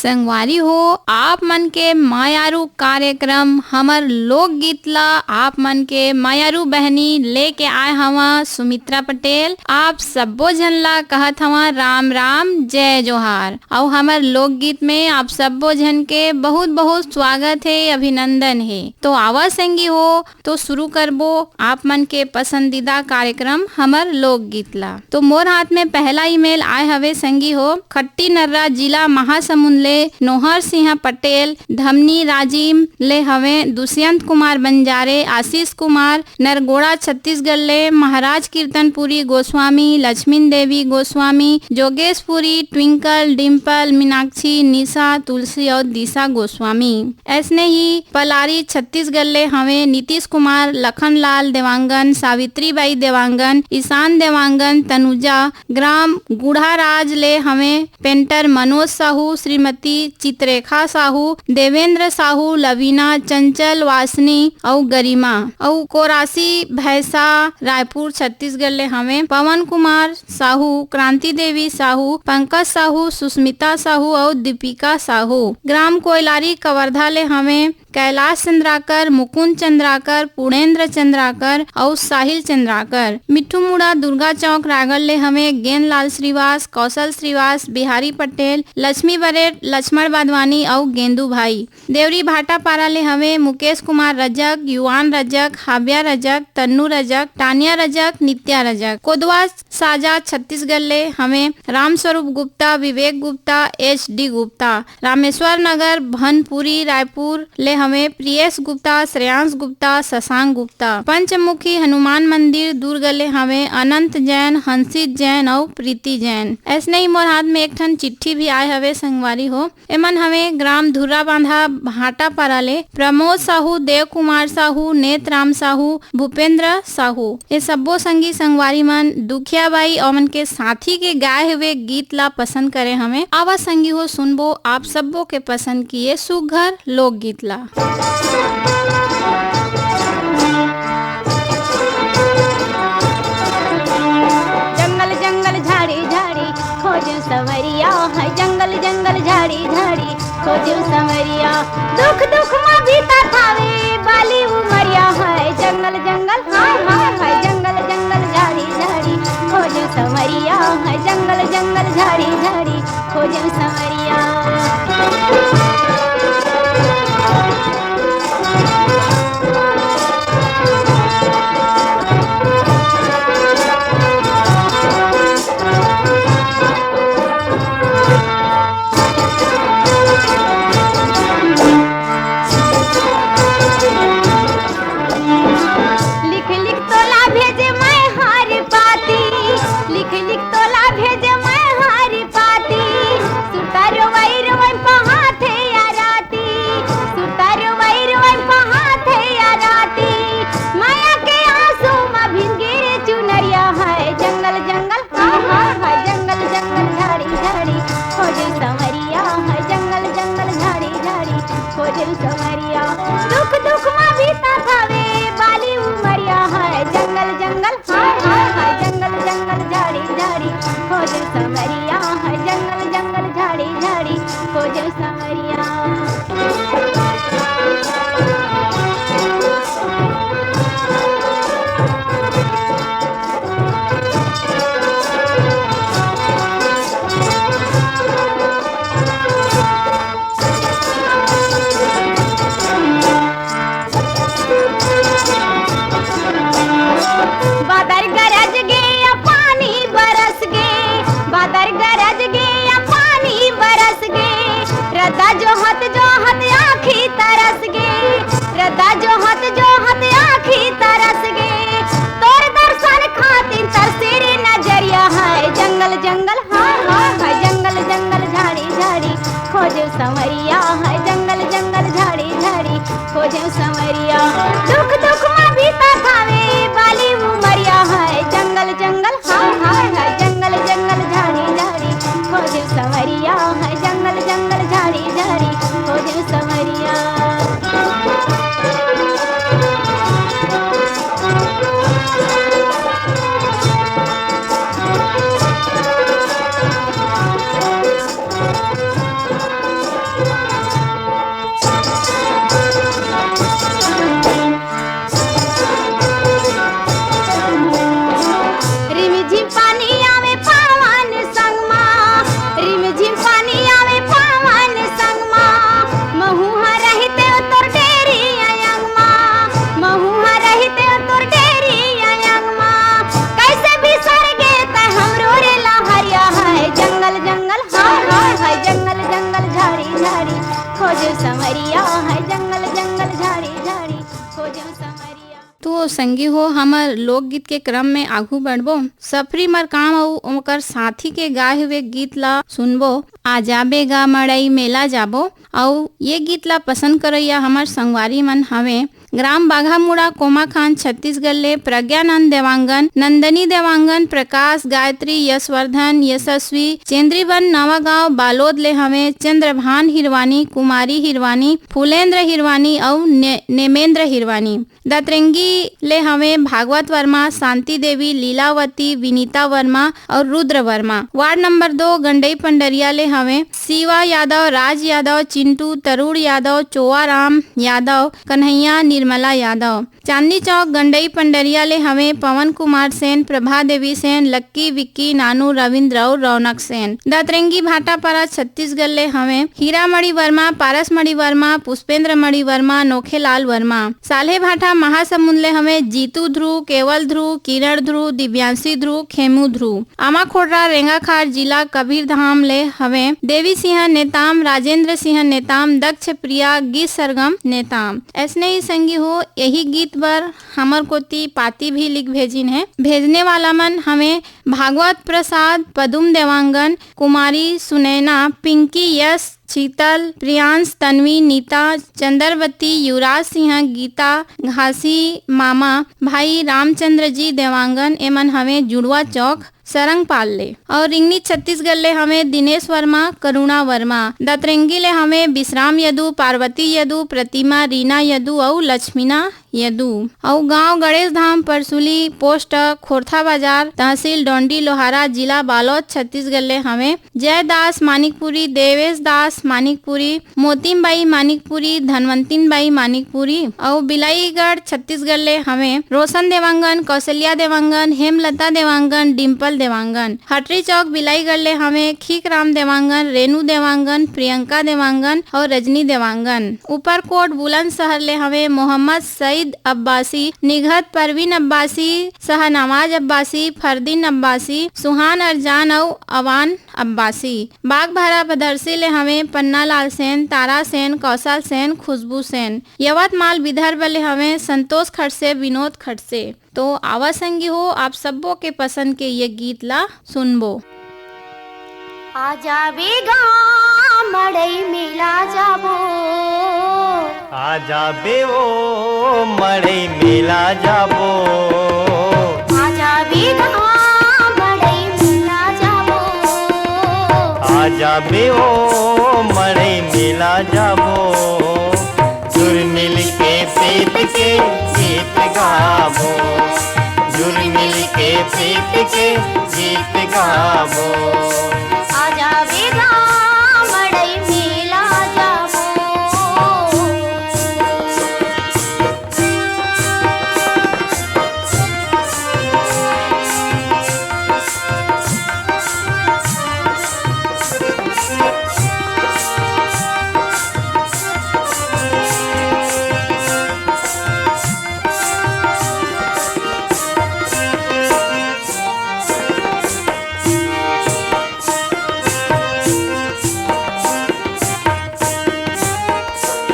संगवारी हो, आप मन के मायारू कार्यक्रम हमर लोकगीत ला आप मन के मायारू बहनी लेके आए हवा सुमित्रा पटेल। आप सब्बो झन ला कहत हवा राम राम जय जोहार। और हमर लोकगीत में आप सब्बो झन के बहुत बहुत स्वागत है, अभिनंदन है। तो आवा संगी हो तो शुरू करबो आप मन के पसंदीदा कार्यक्रम हमर लोकगीत ला। तो मोर हाथ में पहला ईमेल आए हवे संगी हो, खट्टी नर्रा जिला महासमुंद ले नोहर सिंह पटेल धमनी राजीव ले हवे, दुष्यंत कुमार बंजारे, आशीष कुमार नरगोड़ा छत्तीसगढ़ ले, महाराज कीर्तनपुरी गोस्वामी, लक्ष्मी देवी गोस्वामी, जोगेशपुरी, ट्विंकल, डिम्पल, मीनाक्षी, निशा, तुलसी और दिशा गोस्वामी। ऐसने ही पलारी छत्तीसगढ़ ले हवे, नीतीश कुमार, लखनलाल देवांगन, सावित्रीबाई देवांगन, ईशान देवांगन, तनुजा, ग्राम गुढ़ाराज ले हवे, पेंटर मनोज साहू, श्रीमती चित्रेखा साहू, देवेंद्र साहू, लवीना, चंचल, वासनी और गरिमा और कोरासी भैसा रायपुर छत्तीसगढ़ ले हवे, पवन कुमार साहू, क्रांति देवी साहू, पंकज साहू, सुस्मिता साहू और दीपिका साहू। ग्राम कोयलारी कवर्धा ले हवे, कैलाश चंद्राकर, मुकुंद चंद्राकर, पूर्णेंद्र चंद्राकर और साहिल चंद्राकर। मिट्ठू मुड़ा दुर्गा चौक रायगढ़ ले हमें गेंदलाल श्रीवास, कौशल श्रीवास, बिहारी पटेल, लक्ष्मी बरेट, लक्ष्मण बादवानी और गेंदू भाई। देवरी भाटा पारा ले हमें मुकेश कुमार रजक, युवान रजक, हाबिया रजक, तन्नू रजक, टानिया रजक, नित्या रजक। कोदवा साजा छत्तीसगढ़ ले हमें रामस्वरूप गुप्ता, विवेक गुप्ता, HD गुप्ता। रामेश्वर नगर भनपुरी रायपुर ले हमें प्रियेश गुप्ता, श्रेयांश गुप्ता, शशांक गुप्ता। पंचमुखी हनुमान मंदिर दुर्ग ले हमें अनंत जैन, हंसित जैन और प्रीति जैन। ऐसने ही मोर हाथ में एक ठन चिट्ठी भी आए हवे संगवारी हो, एमन हमें ग्राम धुर्रा बांधा भाटा पारा ले प्रमोद साहू, देव कुमार साहू, नेतराम साहू, भूपेंद्र साहू। ये सब्बो संगी संगवारी मन दुखिया बाई और मन के साथी के गाए हुए गीत ला पसंद करे हमें। आवा संगी हो सुनबो आप सब्बो के पसंद किए सुघर लोकगीत ला। जंगल जंगल झाड़ी झाड़ी खोजू सवरिया है, जंगल जंगल झाड़ी झाड़ी खोजू सवरिया। दुख दुख में बीता थावे बाली उमरिया है, जंगल जंगल हाय हाय हाय, जंगल जंगल झाड़ी झाड़ी खोजू सवरिया है, जंगल जंगल झाड़ी झाड़ी खोजू सवरिया। दुख दुख में बीता थावे बाली उमरिया है, जंगल जंगल हाय हाय हाय, जंगल जंगल झाड़ी झाड़ी खोजू सवरिया है, जंगल जंगल झाड़ी झाड़ी खोजू सवरिया। बादर गरज गे या पानी बरस गे, बादर गरज गे या पानी बरस गे, रदा जो हत आँखी तरस गे, रदा जो हत आँखी तरस गे। तोर दर्शन खातिर तरसेरी नजरिया है, जंगल जंगल हाय हाय हाय, जंगल जंगल झाड़ी झाड़ी खोजू संवरिया है, जंगल जंगल झाड़ी झाड़ी खोजू संवरिया। दुख दुख में बीता थावे बाली उमरिया है, जंगल जंगल हाय हाय हाय, जंगल जंगल झाड़ी झाड़ी खोजू संवरिया है, जंगल जंगल झाड़ी झाड़ी खोजू संवरिया। समरिया है जंगल जंगल झाड़ी झाड़ी खोजम समरिया। तो संगी हो हमर लोकगीत के क्रम में आगू बढ़बो। सफरी मर काम अउ ओकर साथी के गाए हुए गीत ला सुनबो। आ जाबे गा मड़ई मेला जाबो। और ये गीत ला पसंद करैया हमर संगवारी मन हवे ग्राम बाघामुड़ा कोमाखान छत्तीसगढ़ ले प्रज्ञानंद देवांगन, नंदनी देवांगन, प्रकाश, गायत्री, यशवर्धन, यशस्वी, चेंद्रीवन, नवागांव, बालोद ले हमें चंद्रभान हिरवानी, कुमारी हिरवानी, फूलेंद्र हिरवानी और नेमेंद्र हिरवानी। दतरंगी ले हमें भागवत वर्मा, शांति देवी, लीलावती, विनीता वर्मा और रुद्र वर्मा। वार्ड नंबर 2 गंडई पंडरिया ले हमें शिवा यादव, राज यादव, चिंटू, तरुण यादव, चोआराम यादव, कन्हैया, निर्मला यादव। चांदनी चौक गंडई पंडरिया ले हमें पवन कुमार सेन, प्रभा देवी सेन, लक्की, विक्की, नानू, रविंद्र और रौनक सेन। दतरंगी भाटापारा छत्तीसगढ़ ले हमें हीरा मणि वर्मा, पारस मणि वर्मा, पुष्पेंद्र मणि वर्मा, नोखेलाल वर्मा। साल्हे भाटा महासमुंद ले हमें जीतू ध्रुव, केवल ध्रुव, किरण ध्रुव, दिव्यांशी ध्रुव, खेमू ध्रुव। आमा खोडरा रेंगाखार जिला कबीरधाम ले हमें देवी सिंह नेताम, राजेंद्र सिंह नेताम, दक्ष प्रिया, गीत सरगम नेताम। ऐसने ही संगी हो यही गीत पर हमर कोती पाती भी लिख भेजिन है। भेजने वाला मन हमें भागवत प्रसाद, पदुम देवांगन, कुमारी सुनैना, पिंकी, यश, शीतल, प्रियांश, तन्वी, नीता, चंद्रवती, युवराज सिंह, गीता, घासी मामा, भाई रामचंद्र जी देवांगन एमन हमें जुड़वा चौक सरंग पाल ले। और रिंगनी छत्तीसगढ़ ले हमें दिनेश वर्मा, करुणा वर्मा। दतरंगी ले हमें विश्राम यदु, पार्वती यदु, प्रतिमा, रीना यदु और लक्ष्मीना यदु। और गांव गणेश धाम, परसुली, पोस्ट खोरथा बाजार, तहसील डोंडी लोहारा, जिला बालोद छत्तीसगढ़ ले हमें जयदास मानिकपुरी, देवेश दास मानिकपुरी, मोतीमबाई मानिकपुरी, धनवंतीबाई मानिकपुरी। और बिलाईगढ़ छत्तीसगढ़ ले हमें रोशन देवांगन, कौशल्या देवांगन, हेमलता देवांगन, डिम्पल देवांगन। हटरी चौक बिलाईगढ़ ले हमें खीकराम देवांगन, रेणु देवांगन, प्रियंका देवांगन और रजनी देवांगन। ऊपरकोट बुलंदशहर ले हमें मोहम्मद सईद अब्बासी, निघत परवीन अब्बासी, शाहनवाज अब्बासी, फरदीन अब्बासी, सुहान अरजान और अवान अब्बासी। बागभारा बदरसी ले हमें पन्ना लाल सेन, तारा सेन, कौशल सेन, खुशबू सेन। यवतमाल विदर्भ ले हमें संतोष खड़से, विनोद खड़से। तो आवा संगी हो आप सबों के पसंद के ये गीत ला सुनबो। आ जाबेगा मड़ई मेला जाबो, आ जाबे ओ मड़ई मेला जाबो, आ जाबेगा मड़ई मेला जाबो, आ जाबे ओ मड़ई मेला जाबो। जुर मिल के प्रीत के गीत गाबो, जुर मिल के प्रीत के गीत गाबो। आ जाबेगा मड़ई मेला जाबो।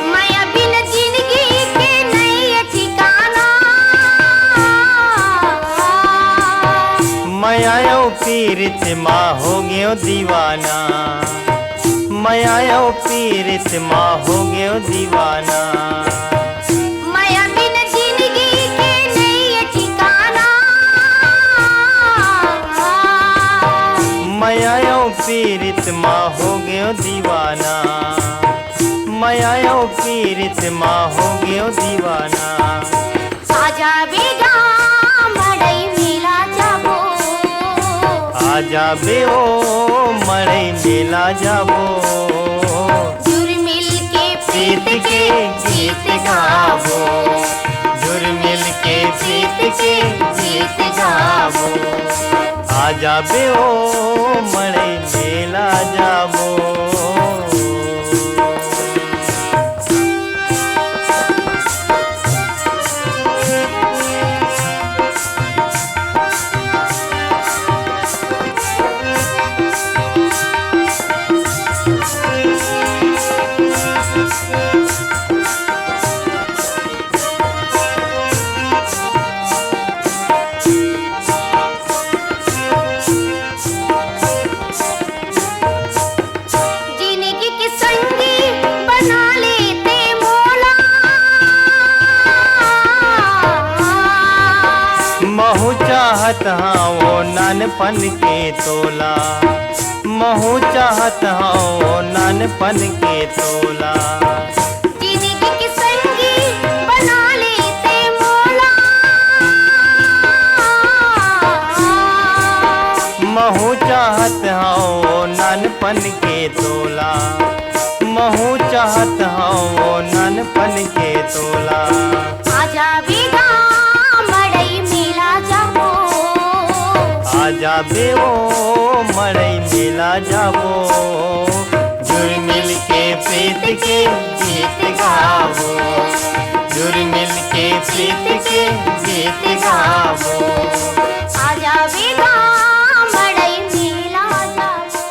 माया बिन जिंदगी के नहीं ठिकाना, मैं आयो पीरित माँ हो गयो दीवाना, मैं आयो पीरित माँ हो गयो दीवाना। माया बिन जिंदगी के नहीं ठिकाना, मैं आयो पीरित माँ हो गयो दीवाना, मैं आयो पीरित माँ हो गयो दीवाना। आ जाबेगा मड़ई मेला जाबो, आ जाबे ओ मड़ई मेला जाबो। जुर मिल के प्रीत के गीत गाबो, जुर मिल के प्रीत के गीत गाबो। आ जाबे ओ मड़ई मेला जाबो। चाहत हाँ नानपन के तोला, महू चाहत हाँ नानपन के तोला। जिंदगी की संगी बना लेते मौला, महू चाहत हाँ नानपन के तोला, महू चाहत हाँ नानपन के तोला। आजा बेगा मड़ई मेला जाबो, आजा बेओ मड़ई मेला जाबो, जुड़ मिल के प्रीत के गीत गावो, जुड़ मिल के प्रीत के गीत गावो। आजा बेगा मड़ई मेला जाबो।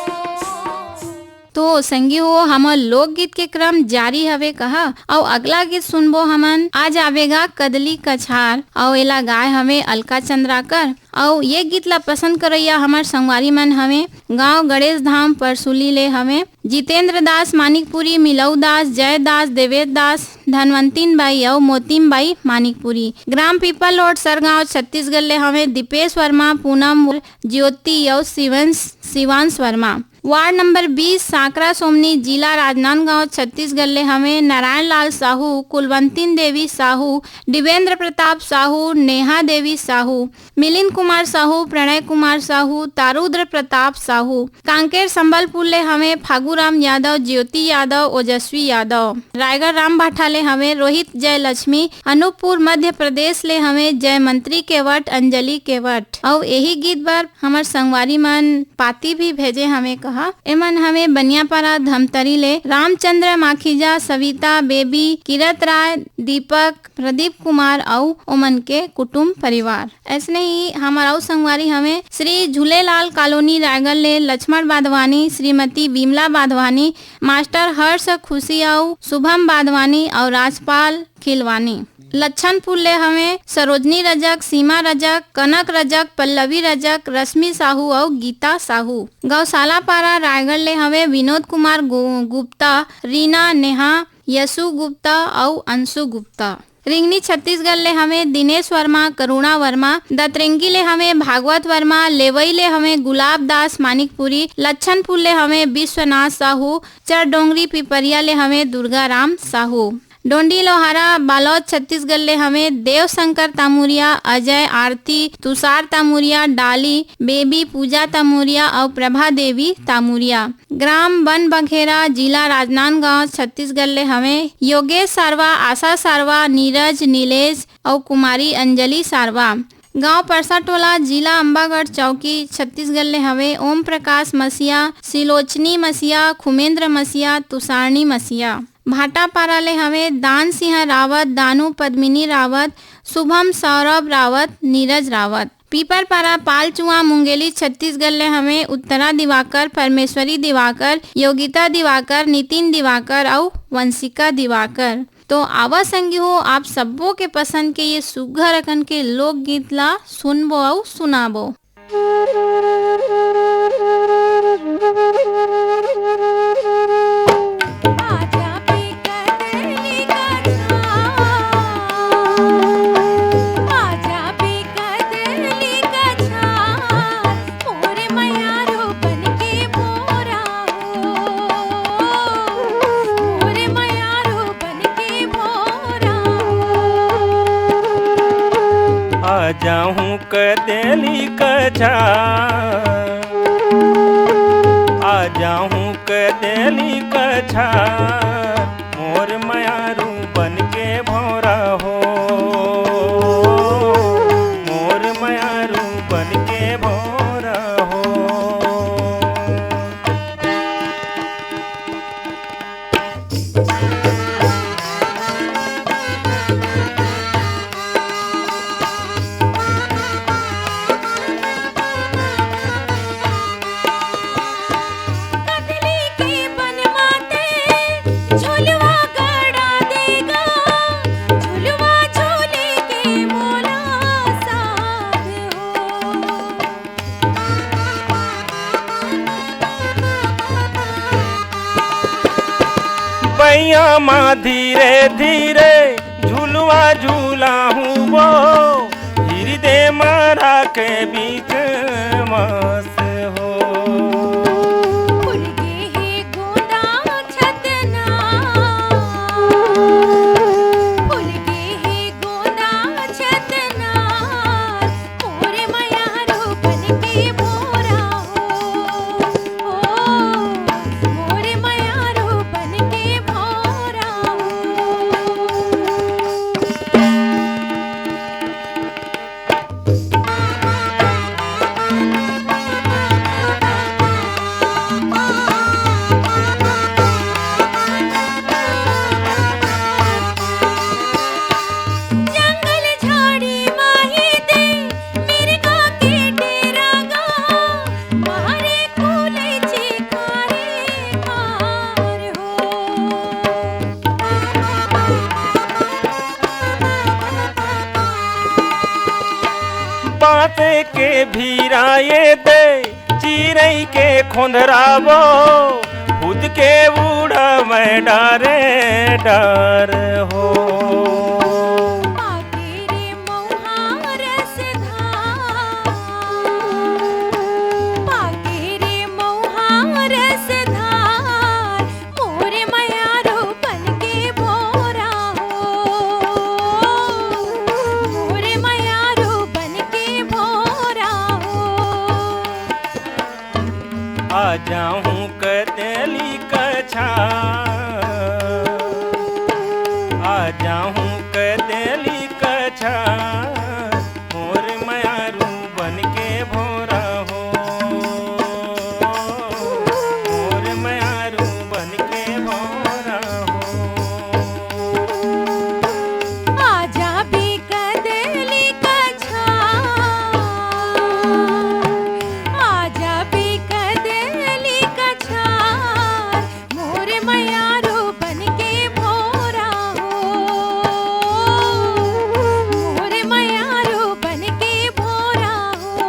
तो संगी हो हमर लोकगीत के क्रम जारी हवे कहा और अगला गीत सुनबो हमन आज आवेगा कदली कछार और एला गाय हमें अलका चंद्राकर। और ये गीत ला पसंद करैया हमार संगवारी मन हमें गांव गणेश धाम परसुली ले हमें जितेंद्र दास मानिकपुरी, मिलऊ दास, जय दास, देवेद दास, धनवंतीन बाई और मोतीम बाई मानिकपुरी। ग्राम पीपल रोड सरगांव छत्तीसगढ़ ले हमें दीपेश वर्मा, पूनम, ज्योति और शिवांश वर्मा। वार्ड नंबर 20 सांकरा सोमनी, जिला राजनांदगांव छत्तीसगढ़ ले हमें नारायण लाल साहू, कुलवंतीन देवी साहू, दिवेंद्र प्रताप साहू, नेहा देवी साहू, मिलिंद कुमार साहू, प्रणय कुमार साहू, तारुद्र प्रताप साहू। कांकेर संबलपुर ले हमें फागुराम यादव, ज्योति यादव, ओजस्वी यादव। रायगढ़ राम भाठा ले हमें रोहित जय लक्ष्मी। अनूपपुर मध्य प्रदेश ले हमें जय मंत्री केवट, अंजलि केवट। और यही गीत बार हमार संगवारी मन पाती भी भेजे हमें कहा एमन हमें बनियापारा धमतरी ले रामचंद्र माखीजा, सविता बेबी, किरत राय, दीपक, प्रदीप कुमार और ओमन के कुटुंब परिवार। ऐसने ही हमारा संगवारी हमें श्री झूलेलाल कॉलोनी रायगढ़ ले लक्ष्मण बाधवानी, श्रीमती विमला बाधवानी, मास्टर हर्ष खुशी और शुभम बाधवानी और राजपाल खिलवानी। लच्छनपुर ले हमें सरोजनी रजक, सीमा रजक, कनक रजक, पल्लवी रजक, रश्मि साहू और गीता साहू। गौशाला पारा रायगढ़ ले हमें विनोद कुमार गुप्ता, रीना, नेहा, यसु गुप्ता और अंशु गुप्ता। रिंगनी छत्तीसगढ़ ले हमें दिनेश वर्मा, करुणा वर्मा। दतरंगी ले हमें भागवत वर्मा, लेवई ले हमें गुलाब दास मानिकपुरी, लच्छनपुर ले हमें विश्वनाथ साहू, चरडोंगरी पिपरिया ले हमें दुर्गा राम साहू। डोंडी लोहारा बालोद छत्तीसगढ़ ले हमें देवशंकर तामुरिया, अजय, आरती, तुषार तामुरिया, डाली, बेबी, पूजा तामुरिया और प्रभा देवी तामुरिया। ग्राम बन बघेरा, जिला राजनांदगांव छत्तीसगढ़ ले हमें योगेश सारवा, आशा सारवा, नीरज, नीलेश और कुमारी अंजलि सारवा। गांव परसा टोला, जिला अंबागढ़ चौकी छत्तीसगढ़ ले हवे ओम प्रकाश मसिया, सिलोचनी मसिया, खुमेंद्र मसिया, तुषारनी मसिया। भाटापारा ले हमें दान सिंह रावत, दानू पद्मिनी रावत, शुभम सौरभ रावत, नीरज रावत। पीपरपारा पालचुआ मुंगेली छत्तीसगढ़ ले हमें उत्तरा दिवाकर, परमेश्वरी दिवाकर, योगिता दिवाकर, नितिन दिवाकर और वंशिका दिवाकर। तो आवा संगी हो आप सबों के पसंद के ये सुघर अकन के लोकगीत ला सुनबो और सुनाबो। जाहूं कदेली कछार, आ जाहूं कदेली कछार, मोर मयारू बन के भौरा हो, मोर मयारू बन के भौरा हो। माँ धीरे धीरे झूलवा झूला हूँ वो हृदय मारा के बीच मास हो। फूल गे हे गोंदा छतना, फूल गे हे गोंदा छतना, मोरे मयारो बन के भोरा हो, मोरे मयारो बन के भोरा हो। जंगल झाड़ी माही दे मिर्गा के डेरा गा, मारे कूले चिखारे मार बाते के भीराए दे चिरई के खोंदरावो, खुद के बूढ़ा मैं डारे डार हो। आगे रे मौहार से धार, आगे रे मौहार से धार, मोरे मयारो बन के भोरा हो, मोरे मयारो बन के भोरा हो। आ जाऊं कतेली कछा, आ जाऊं कतेली कछा, मोर मयारू बन के भोरा हो, मोर मयारू बन के भोरा हो। आजा भी कदली कछार, आजा भी कदली कछार, मोरे मयारो बन के भोरा हो, मोरे मयारो बन के भोरा हो।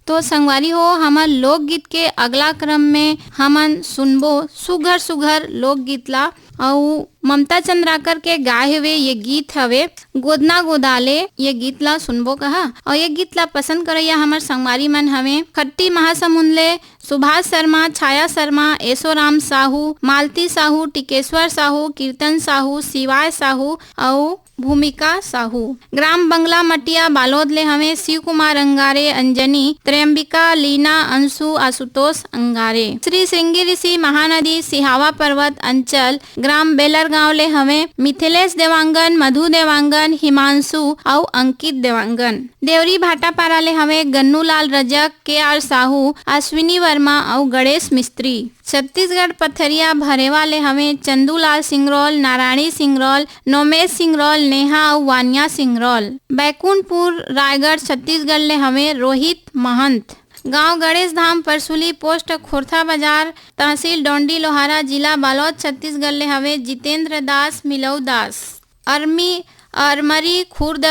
तो संगवारी हो, हमन लोकगीत के अगला क्रम में हमन सुनबो सुघर सुघर लोकगीत ला। और ममता चंद्राकर के गाए हुए ये गीत हवे गोदना गोदाले, ये गीत ला सुनबो कहा। और ये गीत ला पसंद करैया हमर संगवारी मन हवे खट्टी महासमुंद ले सुभाष शर्मा, छाया शर्मा, ऐशोराम साहू, मालती साहू, टिकेश्वर साहू, कीर्तन साहू, शिवाय साहू और भूमिका साहू। ग्राम बंगला मटिया बालोद ले हमें शिव कुमार अंगारे, अंजनी, त्रयंबिका, लीना, अंशु, आशुतोष अंगारे। श्री श्रृंगी ऋषि महानदी सिहावा पर्वत अंचल ग्राम बेलर गांव ले हमें मिथिलेश देवांगन, मधु देवांगन, हिमांशु और अंकित देवांगन। देवरी भाटापारा ले हमें गन्नू लाल रजक, के आर साहू, अश्विनी वर्मा और गणेश मिस्त्री। छत्तीसगढ़ पथरिया भरेवा ले हमें चंदूलाल सिंगरौल, नारायणी सिंगरौल, नोमेश सिंगरौल, नेहा और वानिया सिंगरौल। बैकुंठपुर रायगढ़ छत्तीसगढ़ ले हमें रोहित महंत। गांव गणेश धाम परसुली, पोस्ट खोरथा बाजार, तहसील डोंडी लोहारा, जिला बालोद छत्तीसगढ़ ले हमें जितेंद्र दास, मिलऊ दास। अरमरी खुर्द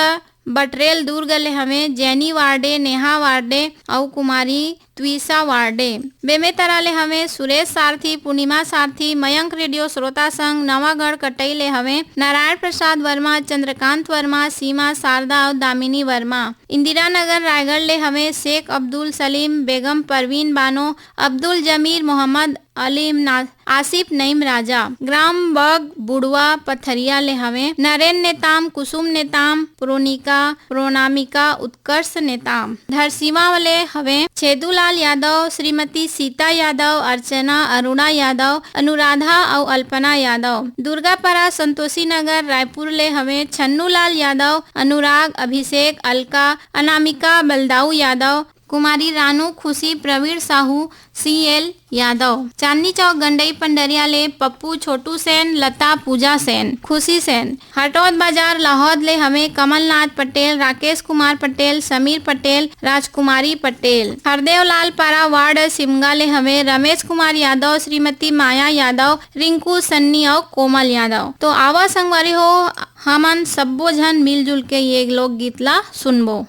बटरेल दुर्ग ले हमें जैनी वार्डे, नेहा वार्डे और कुमारी त्विसा वार्डे। बेमेतरा ले हमें सुरेश सारथी, पूर्णिमा सारथी, मयंक रेडियो श्रोता संघ, नवागढ़ कटई ले हमें नारायण प्रसाद वर्मा, चंद्रकांत वर्मा, सीमा शारदा और दामिनी वर्मा। इंदिरा नगर रायगढ़ ले हमें शेख अब्दुल सलीम, बेगम परवीन बानो, अब्दुल जमीर, मोहम्मद अलीम, आसिफ नईम राजा। ग्राम बग बुड़वा पथरिया ले हमें नरेन नेताम, कुसुम नेताम, प्रोनिका, प्रोनामिका, उत्कर्ष नेताम। धरसीमा वाले हमें छेदूलाल यादव, श्रीमती सीता यादव, अर्चना, अरुणा यादव, अनुराधा और अल्पना यादव। दुर्गापारा संतोषी नगर रायपुर ले हमें छन्नूलाल यादव, अनुराग, अभिषेक, अलका, अनामिका, बलदाऊ यादव। कुमारी रानू, खुशी, प्रवीण साहू, CL यादव। चांदनी चौक गंडई पंडरिया ले पप्पू, छोटू सेन, लता, पूजा सेन, खुशी सेन। हटौद बाजार लाहौद ले हमें कमलनाथ पटेल, राकेश कुमार पटेल, समीर पटेल, राजकुमारी पटेल। हरदेव लाल पारा वार्ड सिमगा ले हमें रमेश कुमार यादव, श्रीमती माया यादव, रिंकू, सन्नी और कोमल यादव। तो आवा संगवारी हो, हमन सब्बो झन मिलजुल के ये लोक गीत ला सुनबो।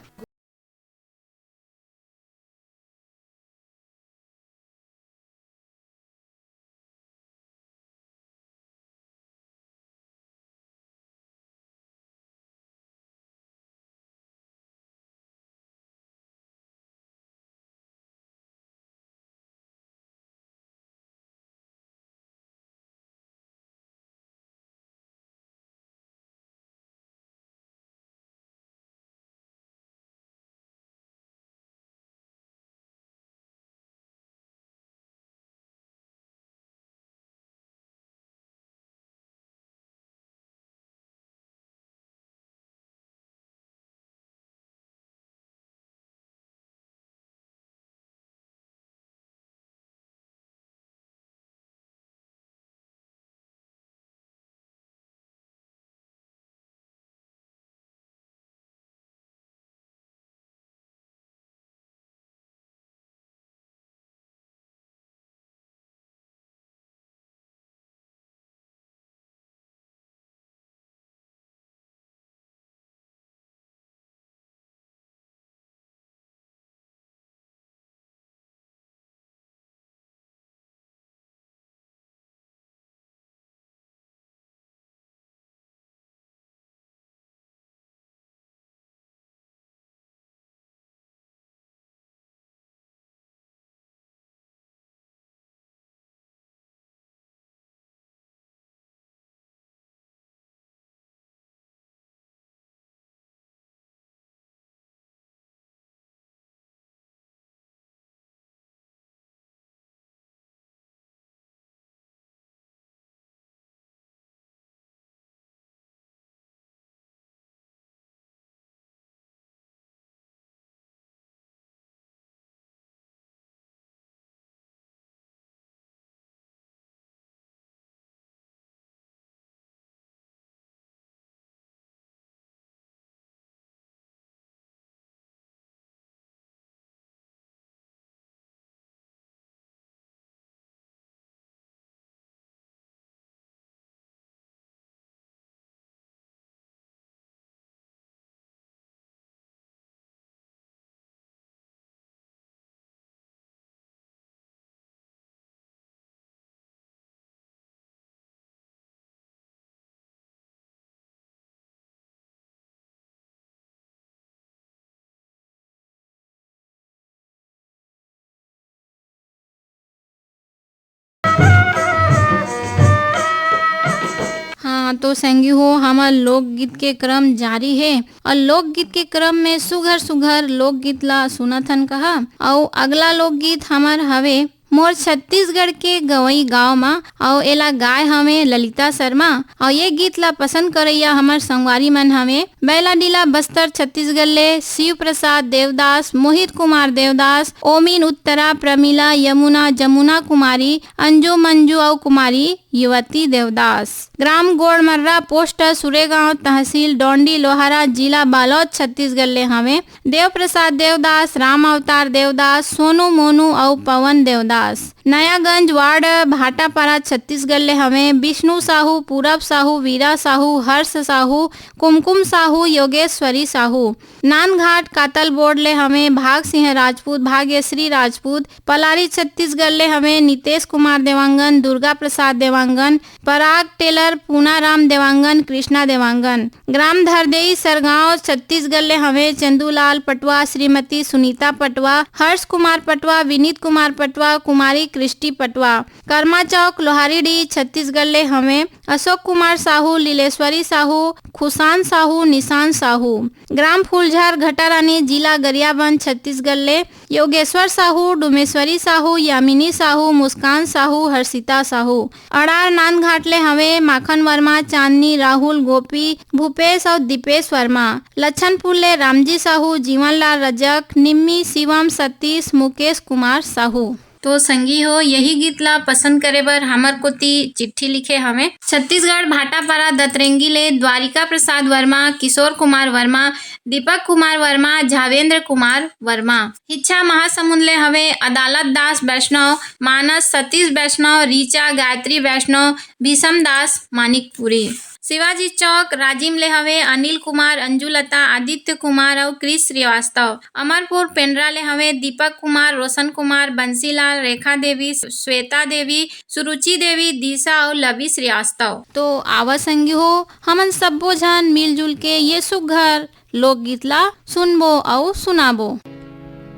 तो संगी हो हमार लोकगीत के क्रम जारी है और लोकगीत के क्रम में सुघर सुघर लोकगीत ला सुनथन कहा। और अगला लोकगीत हमार हवे मोर छत्तीसगढ़ के गवई गांव मा और एला गाय हमें ललिता शर्मा और ये गीत ला पसंद करैया हमार संगवारी मन हमें बैला डीला बस्तर छत्तीसगढ़ ले शिव प्रसाद देवदास, मोहित कुमार देवदास, ओमिन उत्तरा, प्रमिला, यमुना, जमुना कुमारी, अंजू मंजू और कुमारी युवती देवदास। ग्राम गोड़मर्रा, पोस्ट सुरेगांव, तहसील डोंडी लोहारा, जिला बालोद छत्तीसगढ़ ले हमें देव प्रसाद देवदास, राम अवतार देवदास, सोनू मोनू और पवन देवदास। नयागंज वार्ड भाटापारा छत्तीसगढ़ ले हमें विष्णु साहू, पूरब साहू, वीरा साहू, हर्ष साहू, कुमकुम साहू, योगेश्वरी साहू। नानघाट कातल बोर्ड ले हमें भाग सिंह राजपूत, भाग्यश्री राजपूत। पलारी छत्तीसगढ़ ले हमें नितेश कुमार देवांगन, दुर्गा प्रसाद देवांगन। पराग टेलर, पूनाराम देवांगन, कृष्णा देवांगन। ग्राम धरदेई सरगांव छत्तीसगढ़ ले हमें चंदूलाल पटवा, श्रीमती सुनीता पटवा, हर्ष कुमार पटवा, विनीत कुमार पटवा, कुमारी कृष्टि पटवा। कर्मा चौक लोहारीडी छत्तीसगढ़ ले हमें अशोक कुमार साहू, लीलेश्वरी साहू, खुशान साहू, निशान साहू। ग्राम फूलझर घटारानी, जिला गरियाबंद छत्तीसगढ़ ले योगेश्वर साहू, डुमेश्वरी साहू, यामिनी साहू, मुस्कान साहू, हर्षिता साहू। अड़ार नानघाट ले हमें माखन वर्मा, चांदनी, राहुल, गोपी, भूपेश और दीपेश वर्मा। लच्छनपुर ले रामजी साहू, जीवनलाल रजक, निम्मी, शिवम, सतीश, मुकेश कुमार साहू। तो संगी हो यही गीत ला पसंद करे बर हमर कोती चिट्ठी लिखे हमें छत्तीसगढ़ भाटापारा दतरेंगी ले द्वारिका प्रसाद वर्मा, किशोर कुमार वर्मा, दीपक कुमार वर्मा, झावेंद्र कुमार वर्मा। इच्छा महासमुंद ले हवे अदालत दास वैष्णव, मानस सतीश वैष्णव, रीचा गायत्री वैष्णव, भीषम दास मानिकपुरी। शिवाजी चौक राजिम ले हवे अनिल कुमार, अंजुलता, आदित्य कुमार और क्रिस श्रीवास्तव। अमरपुर पेंड्रा ले हवे दीपक कुमार, रोशन कुमार, बंसीलाल, रेखा देवी, श्वेता देवी, सुरुचि देवी, दिशा और लवी श्रीवास्तव। तो आवा संगी हो हमन सब्बो झन मिलजुल के ये सुघर लोकगीत ला सुनबो और सुनाबो।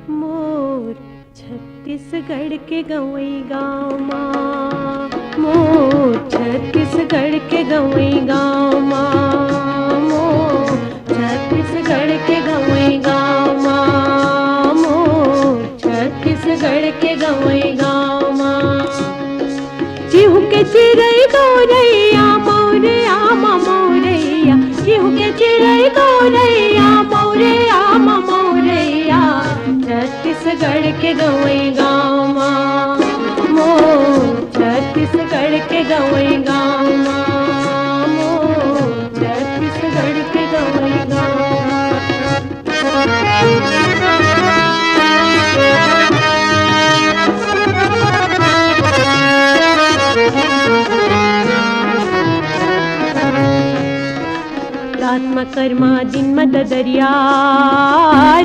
मोर छत्तीसगढ़ के गवई गाँव माँ, मोर छत्तीसगढ़ के गवई गाँव माँ, मोर छत्तीसगढ़ के गवई गाँव माँ, मोर छत्तीसगढ़ के गवई गाँव माँ। चिहु के चिरई गौरैया मौरैया मौरैया, चिहु के चिरई गौरैया मौरैया मौरैया, छत्तीसगढ़ के गवई गाँव माँ, मोर छत्तीसगढ़ के गवई गाँव माँ, मोर छत्तीसगढ़ के गवई गाँव। रात्मा कर्मा दिन मददरिया,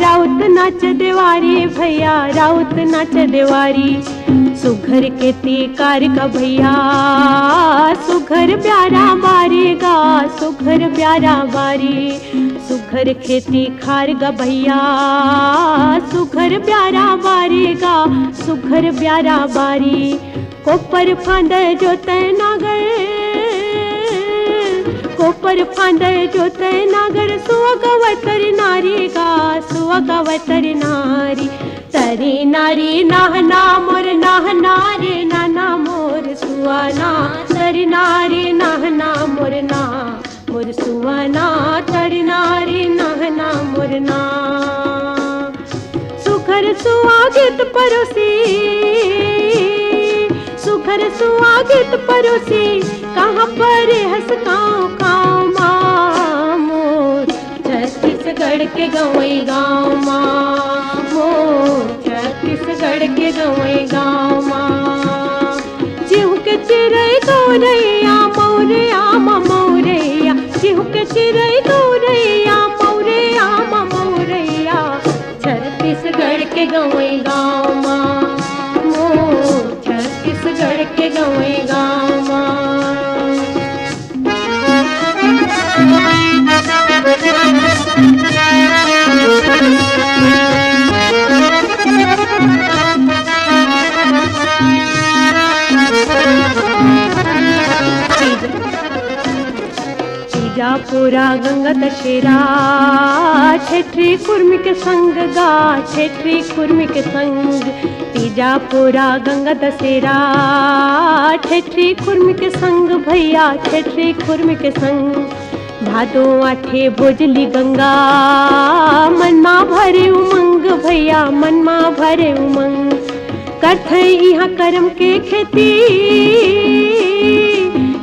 राउत नाच देवारी भैया, राउत नाच देवारी। सुघर के तीकार का भैया, सुघर प्यारा बारेगा, सुघर प्यारा बारी। सुघर खेती खार गा भैया, सुघर प्यारा बारेगा, सुघर प्यारा बारी। कोपर फांद जोते नागर, कोपर फांद जोते नागर, सुअगवतर नारी गा, सुअगवतर नारी। तरी नारी नाहना मोर नाहना रे नाना मोर सुआना, तरी नारी नाहना मोर ना मोर सुआना, तरी नारी नाहना मोर ना। सुखर सुआगत परोसी, सुखर सुआगत परोसी, कहाँ पर हंस काँव काँव माँ, मोर छत्तीसगढ़ के गवई गाँव माँ, मोर छत्तीसगढ़ के गवई गाँव माँ। चिहु के चिरई गौरैया मौरैया मौरैया, चिहु के चिरई गौरैया मौरैया मौरैया, छत्तीसगढ़ के गवई गाँव माँ, मोर छत्तीसगढ़ के गवई गाँव माँ। पूरा गंगा दशेरा ठेठरी कुर्मी के संग गा ठेठरी कुर्मी के संग तीजा पूरा गंगा दशेरा ठेठरी कुर्मी के संग भैया ठेठरी कुर्मी के संग भादो आठे भोजली गंगा मनमा भरे उमंग भैया मनमा भरे उमंग करथे यहाँ करम के खेती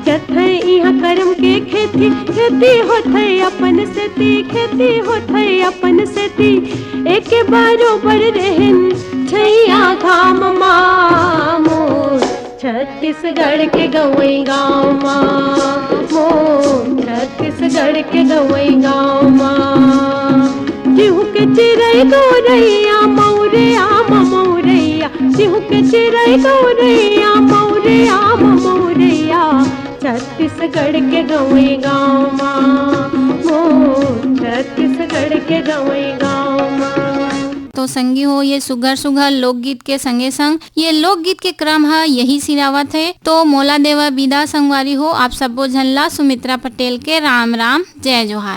करथे यहाँ करम के खेती खेती होथे अपन सेती खेती होथे अपन सेती एक बरोबर रहन छैया घाम मामो छत्तीसगढ़ के गवई गाँव माँ छत्तीसगढ़ के गवई गाँव माँ जिहू के चिरई गौरैया मौरैया मौरैया जिहू के चिरई गौरैया मौरैया मौरैया छत्तीसगढ़ के गवई गाँव माँ छत्तीसगढ़ के गवई गाँव माँ। तो संगी हो ये सुघर सुघर लोकगीत के संगे संग ये लोकगीत के क्रम है यही सिरावत है। तो मोला देवा विदा संगवारी हो आप सबो झन ला सुमित्रा पटेल के राम राम जय जोहार।